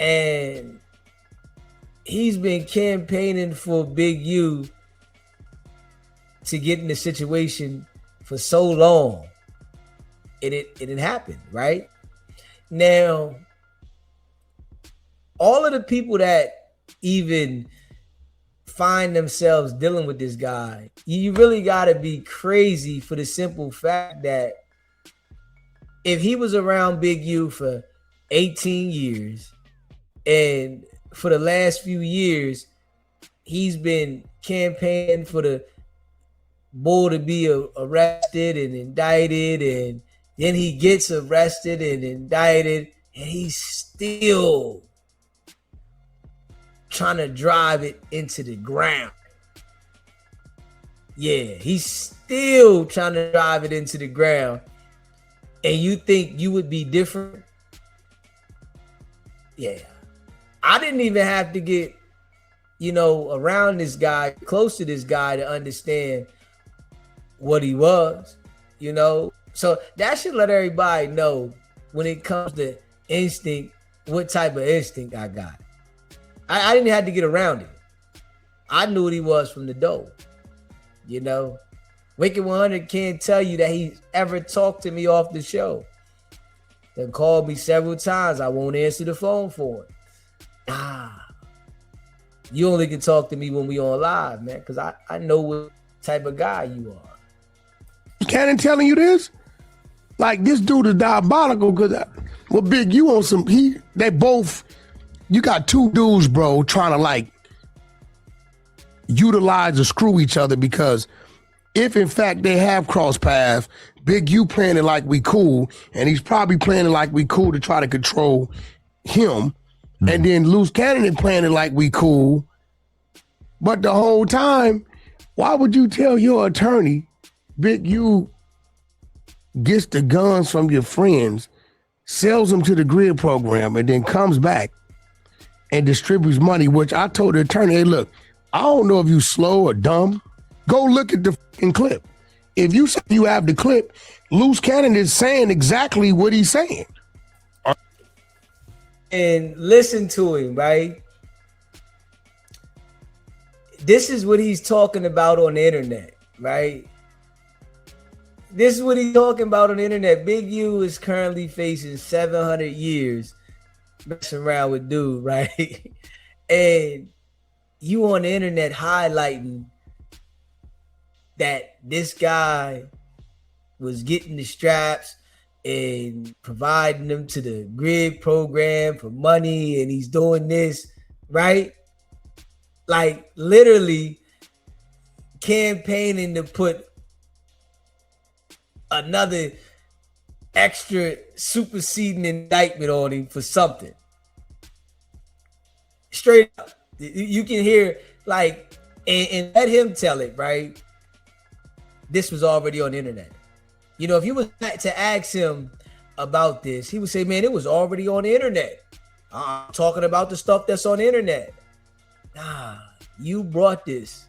And he's been campaigning for Big U to get in the situation for so long. And it happened, right? Now, all of the people that even find themselves dealing with this guy, you really got to be crazy for the simple fact that if he was around Big U for 18 years and for the last few years, he's been campaigning for the bull to be arrested and indicted, and then he gets arrested and indicted, and he's still trying to drive it into the ground. Yeah, he's still trying to drive it into the ground. And you think you would be different? Yeah. I didn't even have to get, around this guy, close to this guy to understand what he was, So that should let everybody know when it comes to instinct, what type of instinct I got. I didn't have to get around it. I knew what he was from the dough, Wicked100 can't tell you that he ever talked to me off the show. They called me several times. I won't answer the phone for it. You only can talk to me when we on live, man, because I know what type of guy you are. Cannon telling you this? Like, this dude is diabolical because, Big, you on some, you got two dudes, bro, trying to utilize or screw each other, because if in fact they have crossed paths, Big U playing it like we cool, and he's probably playing it like we cool to try to control him. And then Luce Cannon playing it like we cool. But the whole time, why would you tell your attorney Big U gets the guns from your friends, sells them to the grid program, and then comes back and distributes money, which I told the attorney, hey, look, I don't know if you slow or dumb. Go look at the fucking clip. If you say you have the clip, Luce Cannon is saying exactly what he's saying. And listen to him, right? This is what he's talking about on the internet, right? This is what he's talking about on the internet. Big U is currently facing 700 years messing around with dude, right? And you on the internet highlighting that this guy was getting the straps and providing them to the grid program for money, and he's doing this, right? Like, literally campaigning to put another extra superseding indictment on him for something. Straight up. You can hear, and let him tell it, right? This was already on the internet. If you was to ask him about this, he would say, man, it was already on the internet. I'm talking about the stuff that's on the internet. Nah, you brought this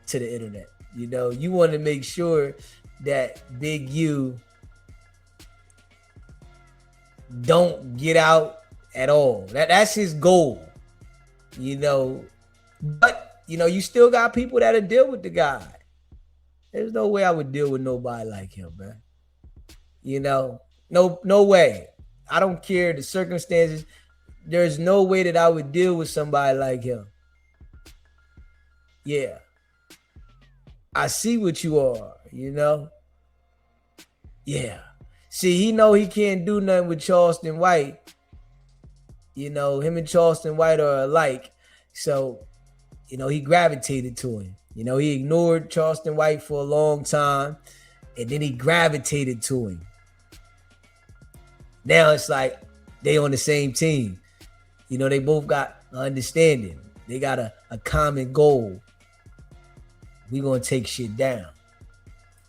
to the internet. You want to make sure that Big U don't get out at all. That's his goal, But, you still got people that'll deal with the guy. There's no way I would deal with nobody like him, man. No way. I don't care the circumstances. There's no way that I would deal with somebody like him. Yeah. I see what you are, Yeah. See, he know he can't do nothing with Charleston White. Him and Charleston White are alike. So, he gravitated to him. He ignored Charleston White for a long time, and then he gravitated to him. Now it's like they on the same team. They both got understanding. They got a common goal. We gonna take shit down.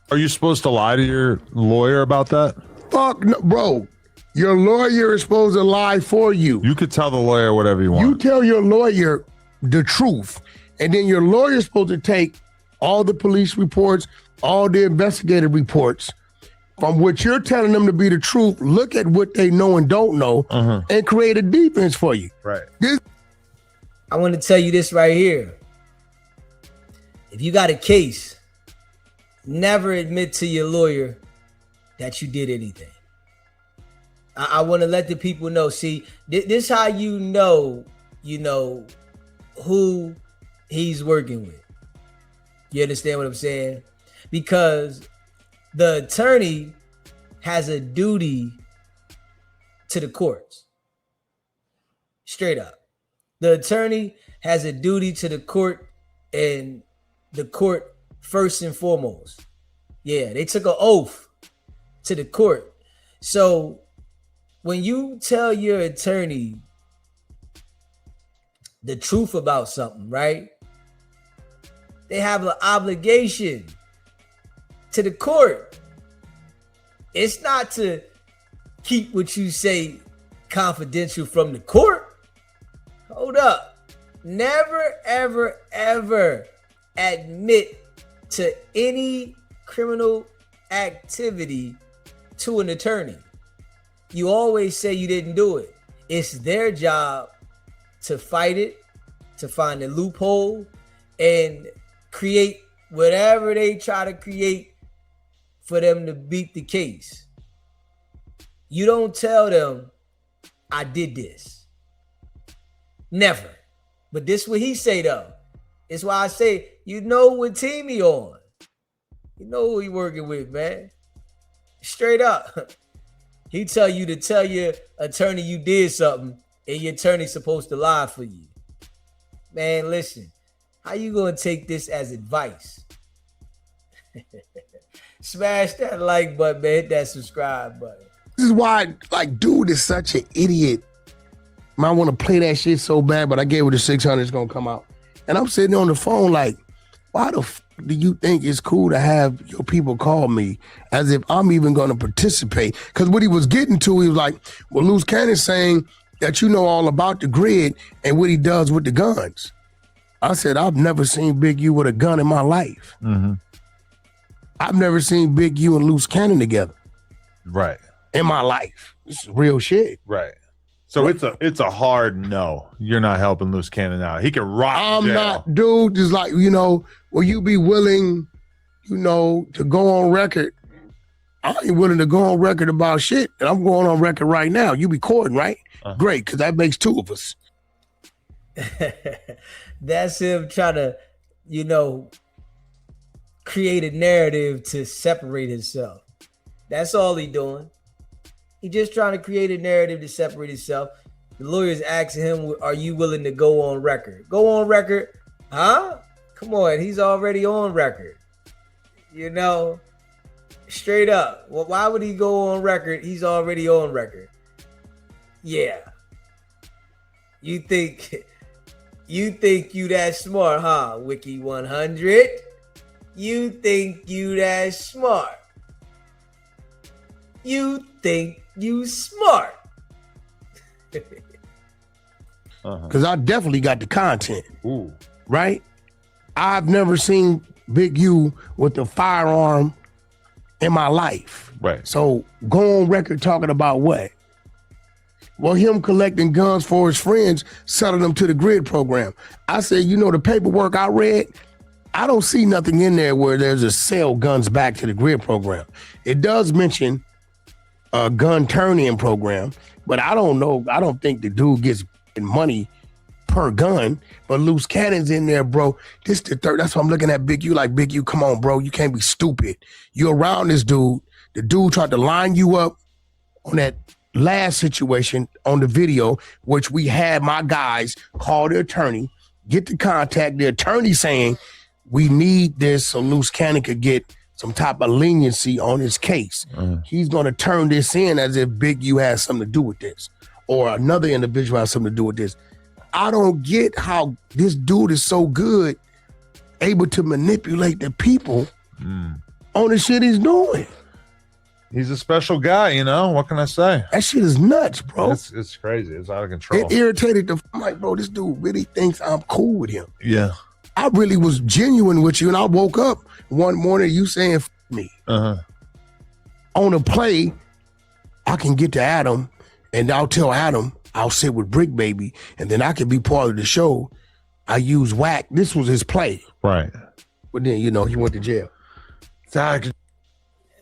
Are you supposed to lie to your lawyer about that? Fuck no, bro. Your lawyer is supposed to lie for you. You could tell the lawyer whatever you want. You tell your lawyer the truth. And then your lawyer is supposed to take all the police reports, all the investigative reports, from what you're telling them to be the truth, look at what they know and don't know and create a defense for you. Right. I want to tell you this right here. If you got a case, never admit to your lawyer that you did anything. I want to let the people know. See, this how you know who he's working with. You understand what I'm saying? Because the attorney has a duty to the courts. Straight up. The attorney has a duty to the court, and the court first and foremost. Yeah, they took an oath to the court. So when you tell your attorney the truth about something, right? They have an obligation to the court. It's not to keep what you say confidential from the court. Hold up. Never, ever, ever admit to any criminal activity to an attorney. You always say you didn't do it. It's their job to fight it, to find a loophole, and create whatever they try to create for them to beat the case. You don't tell them, I did this. Never. But this what he say though. It's why I say, you know what team he on. You know who he working with, man. Straight up. He tell you to tell your attorney you did something, and your attorney's supposed to lie for you. Man, listen. How you gonna take this as advice? Smash that like button, man. Hit that subscribe button. This is why, like, dude is such an idiot. I want to play that shit so bad, but I gave her the 600. It's gonna come out, and I'm sitting on the phone like, why the do you think it's cool to have your people call me as if I'm even going to participate? Because what he was getting to, he was like, well, Luce Cannon's saying that you know all about the grid and what he does with the guns. I said, I've never seen Big U with a gun in my life. I've never seen Big U and Luce Cannon together. Right. In my life. This is real shit. Right. So it's a hard no. You're not helping Luce Cannon out. He can rock. I'm not, dude. Just like, will you be willing, to go on record? I ain't willing to go on record about shit, and I'm going on record right now. You recording, right? Great, because that makes two of us. That's him trying to, create a narrative to separate himself. That's all he doing. He just trying to create a narrative to separate himself. The lawyer's asking him, are you willing to go on record? Go on record? Huh? Come on, he's already on record. Straight up. Well, why would he go on record? He's already on record. Yeah. You think you that smart, huh, Wicked100? You think you that smart. You think you smart. Because I definitely got the content. Ooh. Right? I've never seen Big U with a firearm in my life. Right. So go on record talking about what? Well, him collecting guns for his friends, selling them to the grid program. I said, the paperwork I read, I don't see nothing in there where there's a sell guns back to the grid program. It does mention a gun turn-in program, but I don't know. I don't think the dude gets money per gun, but Luce Cannon's in there, bro. This the third. That's why I'm looking at Big U like, Big U, come on, bro. You can't be stupid. You're around this dude. The dude tried to line you up on that last situation on the video, which we had my guys call the attorney, get the contact, the attorney saying, we need this so Luce Cannon could get some type of leniency on his case. He's going to turn this in as if Big U has something to do with this, or another individual has something to do with this. I don't get how this dude is so good, able to manipulate the people on the shit he's doing. He's a special guy, What can I say? That shit is nuts, bro. It's crazy. It's out of control. It irritated I'm like, bro, this dude really thinks I'm cool with him. Yeah. I really was genuine with you, and I woke up one morning you saying, F me. on a play, I can get to Adam and I'll tell Adam I'll sit with Brick Baby and then I can be part of the show. I use Wack. This was his play. Right. But then, you know, he went to jail.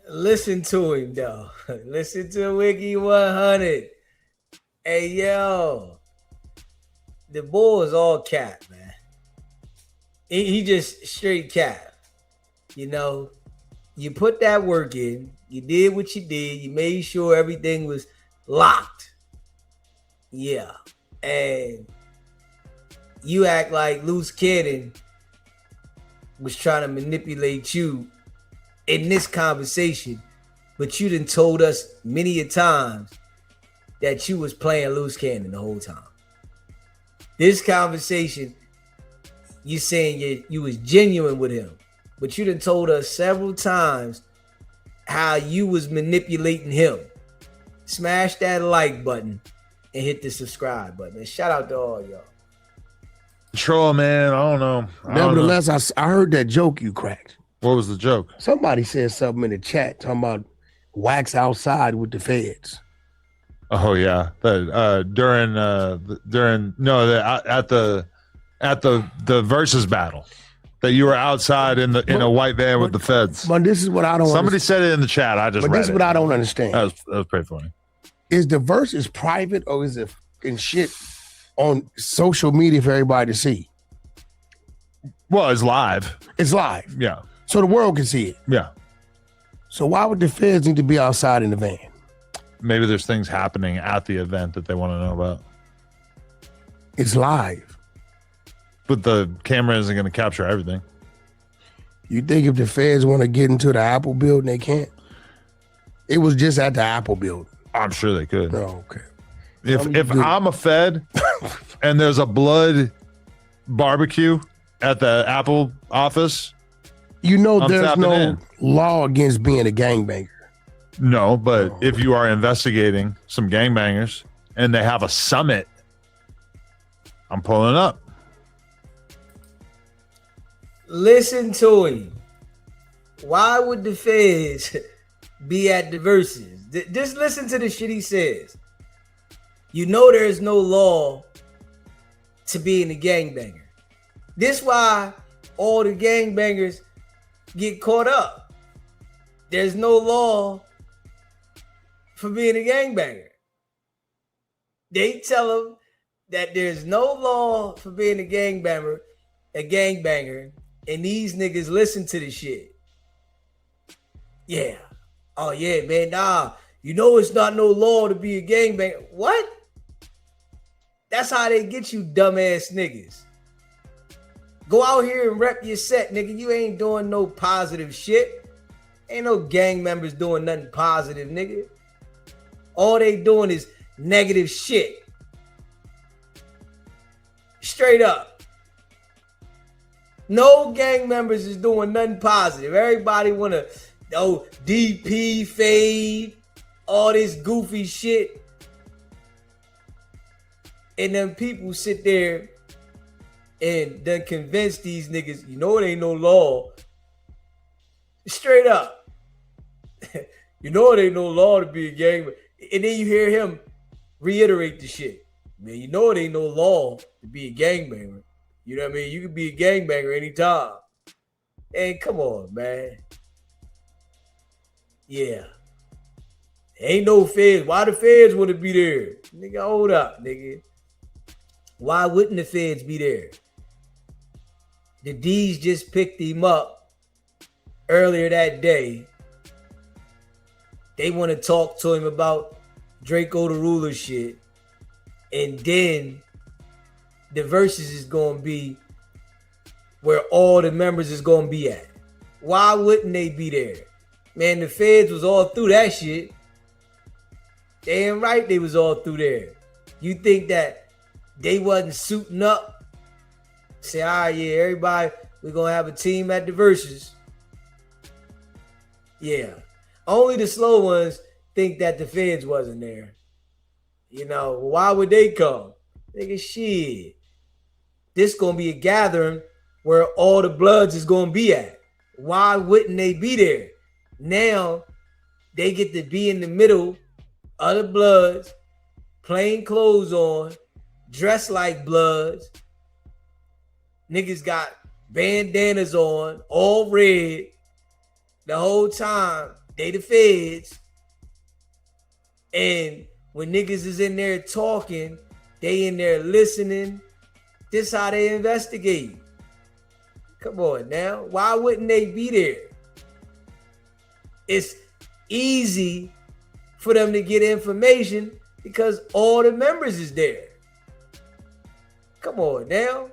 Listen to him, though. Listen to Wicked100. Hey, yo. The bull is all cap, man. He just straight cap. You know, you put that work in. You did what you did. You made sure everything was locked. Yeah. And you act like Luce Cannon was trying to manipulate you in this conversation, but you done told us many a times that you was playing Luce Cannon the whole time. This conversation, you saying you was genuine with him, but you done told us several times how you was manipulating him. Smash that like button and hit the subscribe button. And shout out to all y'all. Troll, man. I don't know. Nevertheless, I heard that joke you cracked. What was the joke? Somebody said something in the chat talking about Wax outside with the feds. Oh yeah, at the Verzuz battle, that you were outside in a white van with the feds. But this is what I don't. Somebody said it in the chat. I just. But this is what I don't understand. That was pretty funny. Is the Verzuz private or is it fucking shit on social media for everybody to see? Well, it's live. It's live. Yeah. So the world can see it. Yeah. So why would the feds need to be outside in the van? Maybe there's things happening at the event that they want to know about. It's live. But the camera isn't going to capture everything. You think if the feds want to get into the Apple building, they can't? It was just at the Apple building. I'm sure they could. Oh, okay. If I'm a Fed and there's a blood barbecue at the Apple office, you know there's no law against being a gangbanger. No, but if you are investigating some gangbangers and they have a summit, I'm pulling up. Listen to him. Why would the feds be at the Verzuz? Just listen to the shit he says. You know there's no law to being a gangbanger. This why all the gangbangers get caught up. There's no law for being a gangbanger. They tell them that there's no law for being a gangbanger, and these niggas listen to the shit. Yeah. Oh yeah, man. Nah, you know it's not no law to be a gangbanger. What? That's how they get you dumbass niggas. Go out here and rep your set, nigga. You ain't doing no positive shit. Ain't no gang members doing nothing positive, nigga. All they doing is negative shit. Straight up. No gang members is doing nothing positive. Everybody wanna, DP, fade, all this goofy shit. And then people sit there and then convince these niggas, you know it ain't no law. Straight up. You know it ain't no law to be a gangbanger. And then you hear him reiterate the shit. Man, you know it ain't no law to be a gangbanger. You know what I mean? You can be a gangbanger anytime. Hey, come on, man. Yeah. Ain't no feds. Why the feds want to be there? Nigga, hold up, nigga. Why wouldn't the feds be there? The D's just picked him up earlier that day. They want to talk to him about Draco the Ruler shit. And then the Verzuz is going to be where all the members is going to be at. Why wouldn't they be there? Man, the feds was all through that shit. Damn right they was all through there. You think that they wasn't suiting up? Say, all right, yeah, everybody, we're going to have a team at the Verzuz. Yeah. Only the slow ones think that the feds wasn't there. You know, why would they come? Nigga, shit. This going to be a gathering where all the bloods is going to be at. Why wouldn't they be there? Now, they get to be in the middle of the Bloods, plain clothes on, dressed like Bloods. Niggas got bandanas on, all red. The whole time, they the feds. And when niggas is in there talking, they in there listening. This how they investigate. Come on now. Why wouldn't they be there? It's easy for them to get information because all the members is there. Come on now.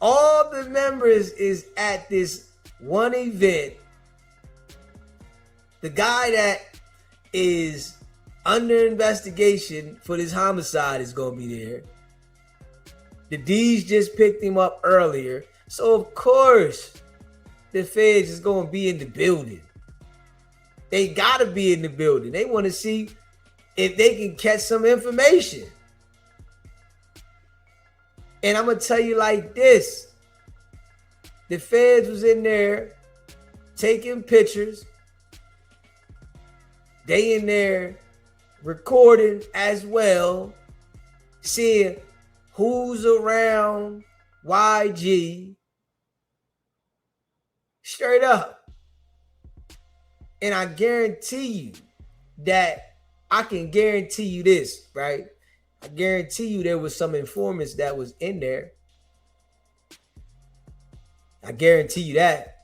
All the members is at this one event. The guy that is under investigation for this homicide is going to be there. The D's just picked him up earlier. So, of course, the feds is going to be in the building. They got to be in the building. They want to see if they can catch some information. And I'm going to tell you like this. The feds was in there taking pictures. They in there recording as well, seeing who's around YG. Straight up. And I guarantee you that I can guarantee you this, right? I guarantee you there was some informants that was in there. I guarantee you that.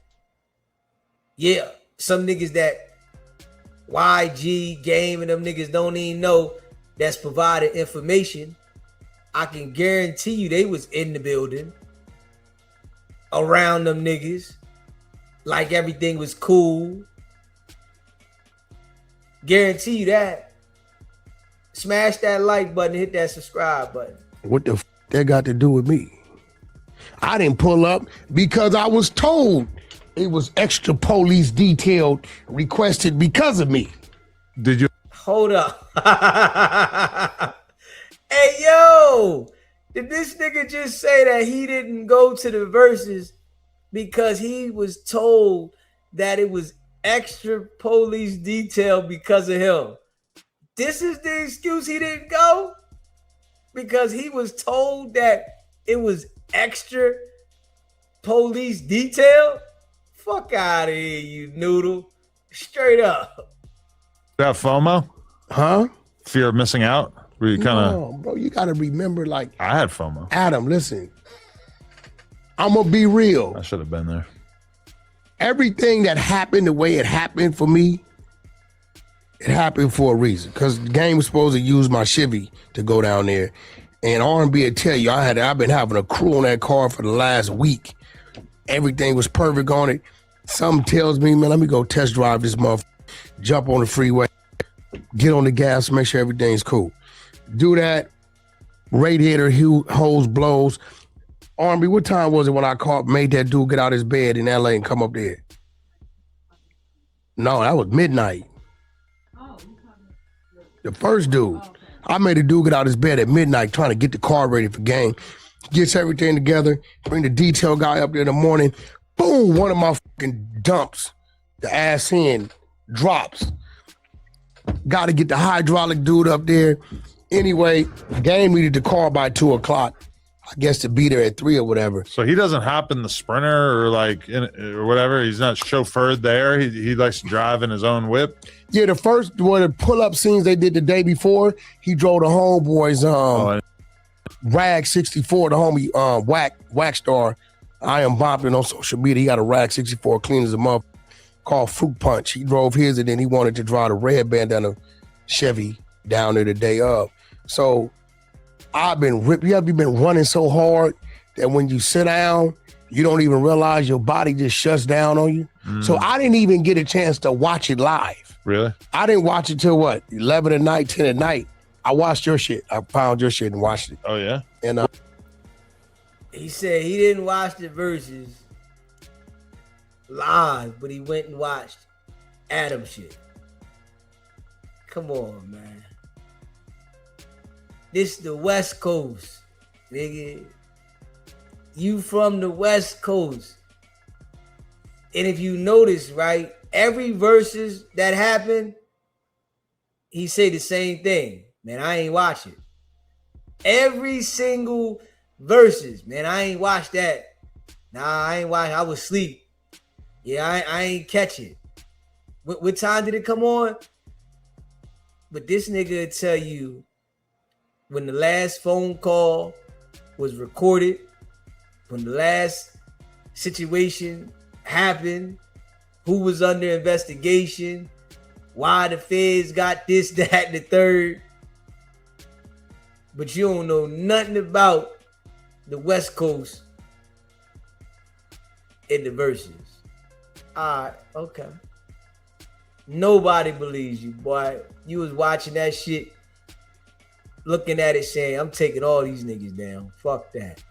Yeah, some niggas that YG, Game, and them niggas don't even know that's provided information. I can guarantee you they was in the building around them niggas like everything was cool. Guarantee you that. Smash that like button, hit that subscribe button. What the f that got to do with me? I didn't pull up because I was told it was extra police detail requested because of me. Did you? Hold up. Hey, yo, did this nigga just say that he didn't go to the Verzuz because he was told that it was extra police detail because of him? This is the excuse he didn't go? Because he was told that it was extra police detail? Fuck out of here, you noodle. Straight up. You have FOMO? Huh? Fear of missing out? Were you kind of? No, bro, you gotta remember, like, I had FOMO. Adam, listen. I'm gonna be real. I should have been there. Everything that happened the way it happened for me, it happened for a reason. Because the game was supposed to use my Chevy to go down there. And R&B will tell you, I've been having a crew on that car for the last week. Everything was perfect on it. Something tells me, man, let me go test drive this motherfucker. Jump on the freeway, get on the gas, make sure everything's cool. Do that. Radiator hose blows. R&B, what time was it when I made that dude get out of his bed in LA and come up there? No, that was midnight. The first dude. I made a dude get out of his bed at midnight trying to get the car ready for game. Gets everything together, bring the detail guy up there in the morning. Boom, one of my fucking dumps. The ass end drops. Got to get the hydraulic dude up there. Anyway, game needed the car by 2 o'clock. I guess to be there at 3 or whatever. So he doesn't hop in the Sprinter or or whatever. He's not chauffeured there. He likes to drive in his own whip. Yeah, the first the pull-up scenes they did the day before, he drove the homeboys Rag 64, the homie Wack star. I am bumping on social media. He got a Rag 64 clean as a motherfucker called Fruit Punch. He drove his and then he wanted to drive the red bandana Chevy down there the day of. So I've been ripped. You ever been running so hard that when you sit down, you don't even realize your body just shuts down on you? So I didn't even get a chance to watch it live. Really? I didn't watch it till what, 11 at night, 10 at night. I watched your shit. I found your shit and watched it. Oh, yeah? And he said he didn't watch the Verzuz live, but he went and watched Adam shit. Come on, man. This the West Coast, nigga. You from the West Coast. And if you notice, right, every versus that happened, he say the same thing. Man, I ain't watch it. Every single versus, man, I ain't watched that. Nah, I ain't watch. I was asleep. Yeah, I ain't catch it. What time did it come on? But this nigga will tell you when the last phone call was recorded, when the last situation happened, who was under investigation, why the feds got this, that, and the third. But you don't know nothing about the West Coast in the verses. All right, okay. Nobody believes you, boy. You was watching that shit, looking at it saying, I'm taking all these niggas down. Fuck that.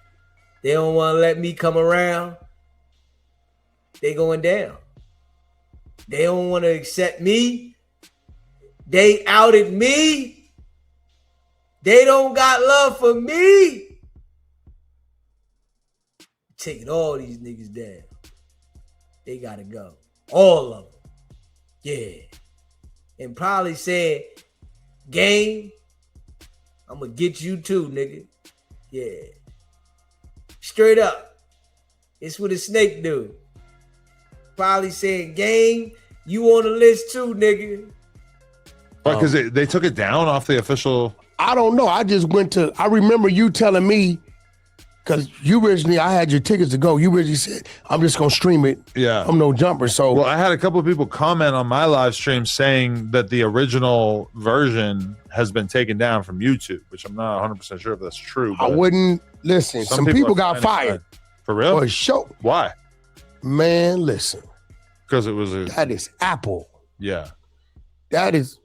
They don't want to let me come around. They going down. They don't want to accept me. They outed me. They don't got love for me. Taking all these niggas down. They gotta go. All of them. Yeah. And probably said, game, I'm gonna get you too, nigga. Yeah. Straight up. It's what a snake do. Probably saying, game, you on the list too, nigga. Because they took it down off the official. I don't know. I remember you telling me, because you originally, I had your tickets to go. You originally said, I'm just going to stream it. Yeah. I'm no jumper. So, well, I had a couple of people comment on my live stream saying that the original version has been taken down from YouTube, which I'm not 100% sure if that's true. I wouldn't listen. Some people got fired. For real? For a show. Why? Man, listen. Because it was that is Apple. Yeah. That is.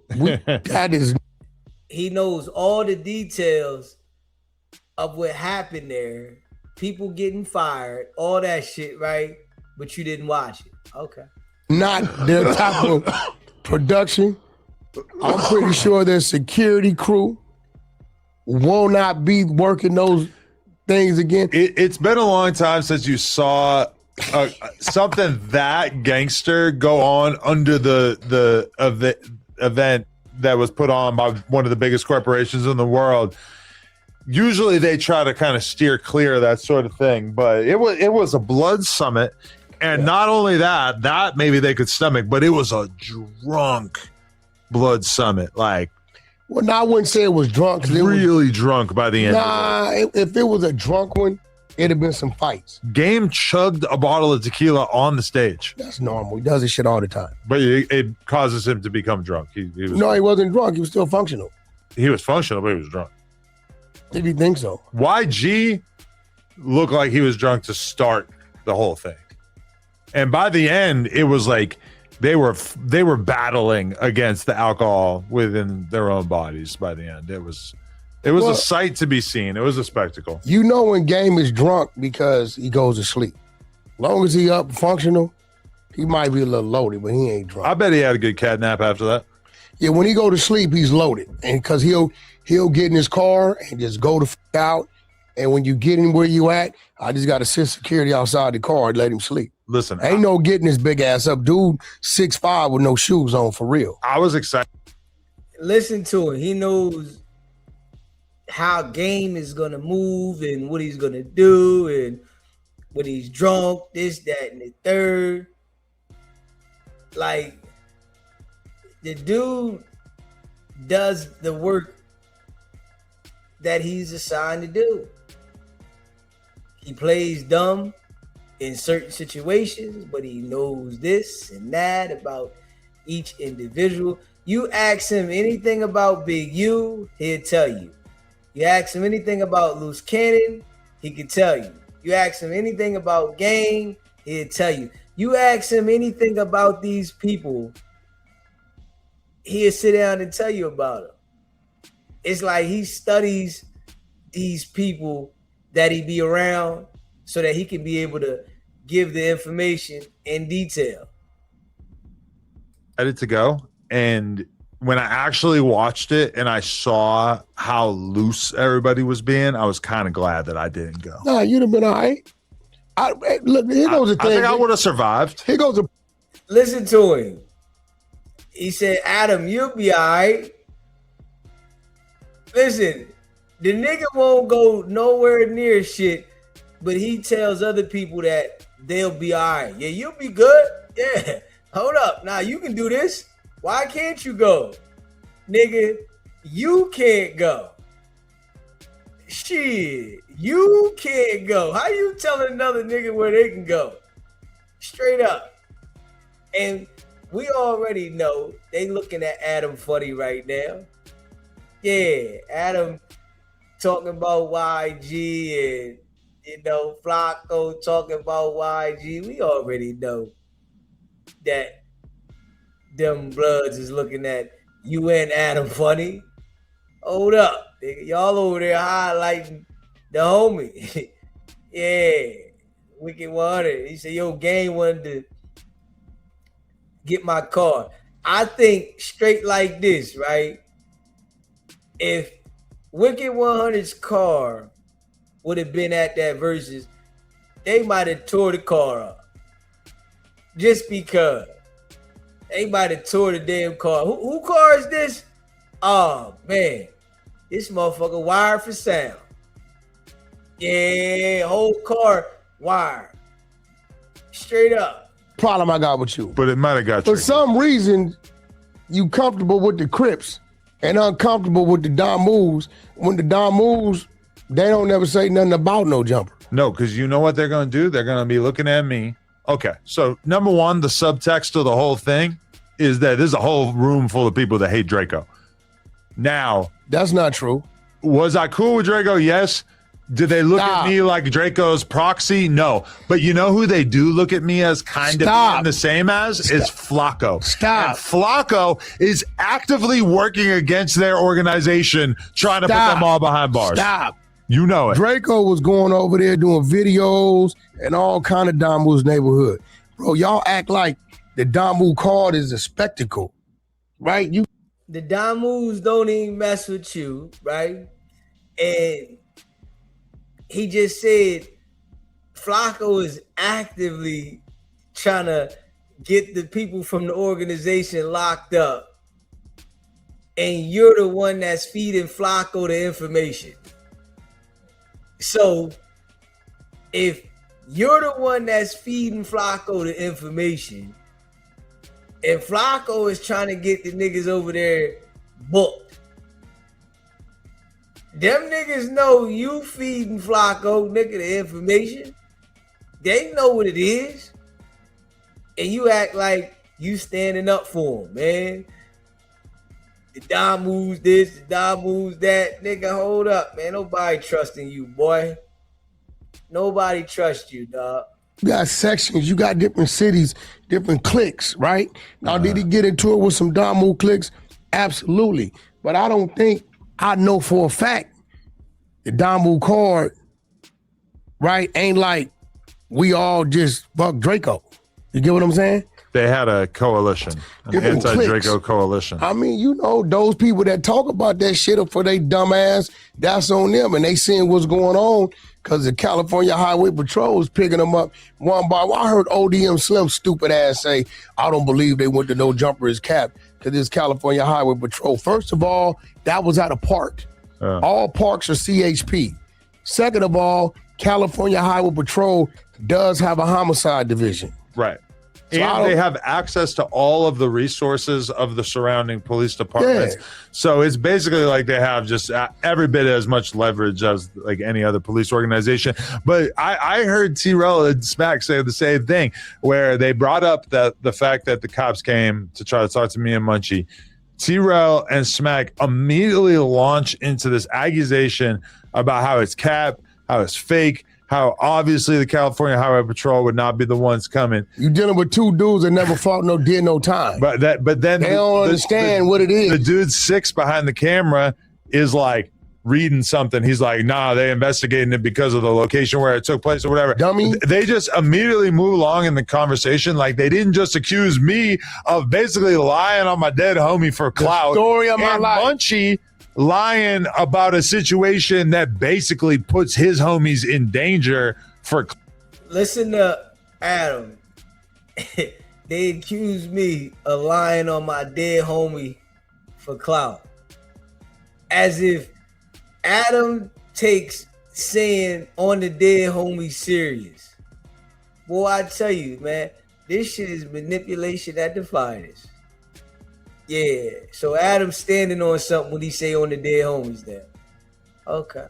He knows all the details of what happened there. People getting fired, all that shit, right? But you didn't watch it. Okay. Not their type of production. I'm pretty sure their security crew will not be working those things again. It's been a long time since you saw something that gangster go on under the event that was put on by one of the biggest corporations in the world. Usually they try to kind of steer clear of that sort of thing, but it was a blood summit, and not only that maybe they could stomach, but it was a drunk blood summit. Like, well, no, I wouldn't say it was drunk. Really drunk by the end. Nah, if it was a drunk one, it'd have been some fights. Game chugged a bottle of tequila on the stage. That's normal. He does this shit all the time. But it causes him to become drunk. He wasn't drunk. He was still functional. He was functional, but he was drunk. Did you think so? YG looked like he was drunk to start the whole thing. And by the end, it was like they were battling against the alcohol within their own bodies by the end. It was a sight to be seen. It was a spectacle. You know when Game is drunk because he goes to sleep. As long as he up functional, he might be a little loaded, but he ain't drunk. I bet he had a good cat nap after that. Yeah, when he go to sleep, he's loaded. And because he'll get in his car and just go the out. And when you get him where you at, I just got to sit security outside the car and let him sleep. Listen, ain't no getting his big ass up. Dude, 6'5" with no shoes on, for real. I was excited. Listen to him. He knows how Game is going to move and what he's going to do. And when he's drunk, this, that, and the third. Like, the dude does the work that he's assigned to do. He plays dumb in certain situations, but he knows this and that about each individual. You ask him anything about Big U, he'll tell you. You ask him anything about Luce Cannon, he can tell you. You ask him anything about Game, he'll tell you. You ask him anything about these people, he'll sit down and tell you about them. It's like he studies these people that he be around so that he can be able to give the information in detail. Ready to go. And when I actually watched it and I saw how loose everybody was being, I was kind of glad that I didn't go. Nah, you'd have been all right. Look, here goes the thing. I think I would have survived. Here goes a Listen to him. He said, Adam, you'll be all right. Listen, the nigga won't go nowhere near shit, but he tells other people that they'll be all right. Yeah, you'll be good. Yeah, hold up. Now you can do this. Why can't you go? Nigga, you can't go. Shit, you can't go. How you telling another nigga where they can go? Straight up. And we already know they looking at Adam funny right now. Yeah, Adam talking about YG and, you know, Flacco talking about YG. We already know that them bloods is looking at you and Adam funny. Hold up, nigga. Y'all over there highlighting the homie. Yeah, Wicked100. He said, yo, Game wanted to get my car. I think straight like this, right? If Wicked100's car would have been at that Verzuz, they might have tore the car up. Just because. They might have tore the damn car. Who car is this? Oh, man. This motherfucker wired for sound. Yeah, whole car wired. Straight up. Problem I got with you. But it might have got For tricky. some reason, you comfortable with the Crips and uncomfortable with the Don moves. When the Don moves, they don't never say nothing about no jumper. No, because you know what they're going to do? They're going to be looking at me. Okay, so number one, the subtext of the whole thing is that there's a whole room full of people that hate Draco. Now, That's not true. was I cool with Draco? Yes. Did they look Stop. at me like Draco's proxy? No. But you know who they do look at me as kind of Stop. being the same as? Is Flacco. Stop. And Flacco is actively working against their organization, trying to put Stop. them all behind bars. Stop. You know it. Draco was going over there doing videos and all kind of Don Move's neighborhood. Bro, y'all act like the Don Move card is a spectacle, right? You The Damus don't even mess with you, right? And he just said Flacco is actively trying to get the people from the organization locked up. And you're the one that's feeding Flacco the information. So if you're the one that's feeding Flacco the information, and Flacco is trying to get the niggas over there booked, them niggas know you feeding Flacco, nigga, the information. They know what it is. And you act like you standing up for them, man. The Dom moves this, the Dom moves that. Nigga, hold up, man. Nobody trusting you, boy. Nobody trusts you, dog. You got sections, you got different cities, different cliques, right? Now, did he get into it with some Don Move cliques? Absolutely. But I don't think, I know for a fact, the Don Move card, right, ain't like we all just fuck Draco. You get what I'm saying? They had a coalition, an Different anti-Draco cliques. coalition. I mean, you know, those people that talk about that shit up for they dumb ass, that's on them. And they seeing what's going on because the California Highway Patrol is picking them up one by one. I heard ODM Slim stupid ass say, I don't believe they went to No Jumper is Cap to this California Highway Patrol. First of all, that was at a park. All parks are CHP. Second of all, California Highway Patrol does have a homicide division. Right. So I And don't- they have access to all of the resources of the surrounding police departments. Yeah. So it's basically like they have just every bit as much leverage as like any other police organization. But I heard T-Rell and Smack say the same thing, where they brought up the fact that the cops came to try to talk to me and Munchie. T-Rell and Smack immediately launch into this accusation about how it's cap, how it's fake, how obviously the California Highway Patrol would not be the ones coming. You dealing with two dudes that never fought no did no time. But then They don't understand what it is. The dude 6 behind the camera is like reading something. He's like, nah, they investigating it because of the location where it took place or whatever. Dummy. They just immediately move along in the conversation. Like they didn't just accuse me of basically lying on my dead homie for clout. story of my and life. Munchie lying about a situation that basically puts his homies in danger for. Listen to Adam. they accuse me of lying on my dead homie for clout. As if Adam takes saying on the dead homie serious. Boy, I tell you, man, this shit is manipulation at the finest. Yeah, so Adam's standing on something when he say on the dead homies there. Okay.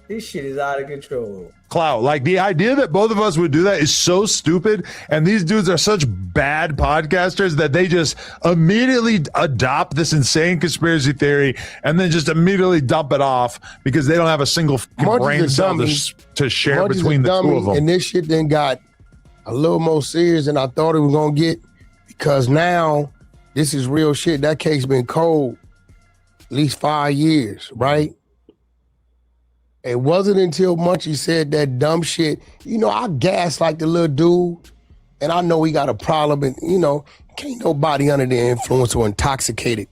This shit is out of control. Clout. Like the idea that both of us would do that is so stupid. And these dudes are such bad podcasters that they just immediately adopt this insane conspiracy theory and then just immediately dump it off because they don't have a single brain cell to share between the two of them. And this shit then got a little more serious than I thought it was going to get, because now this is real shit. That case been cold at least 5 years, right? It wasn't until Munchie said that dumb shit. You know, I gaslight the little dude, and I know he got a problem, and, you know, can't nobody under the influence or intoxicated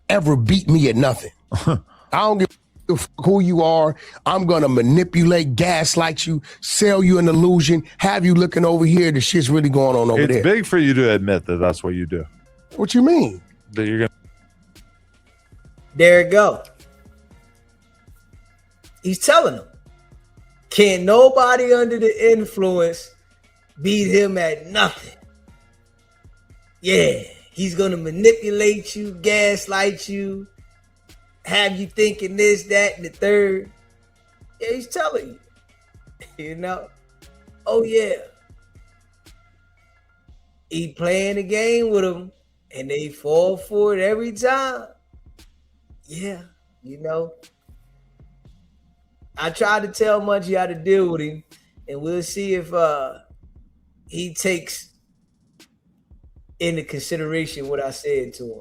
ever beat me at nothing. I don't give a fuck who you are. I'm going to manipulate, gaslight you, sell you an illusion, have you looking over here. The shit's really going on over there. It's big for you to admit that that's what you do. What you mean? That you're going to. There it go. He's telling them, can't nobody under the influence beat him at nothing. Yeah, he's going to manipulate you, gaslight you, have you thinking this, that, and the third. Yeah, he's telling you. You know? Oh, yeah. He playing the game with them, and they fall for it every time. Yeah, you know. I tried to tell Munchie how to deal with him, and we'll see if he takes into consideration what I said to him.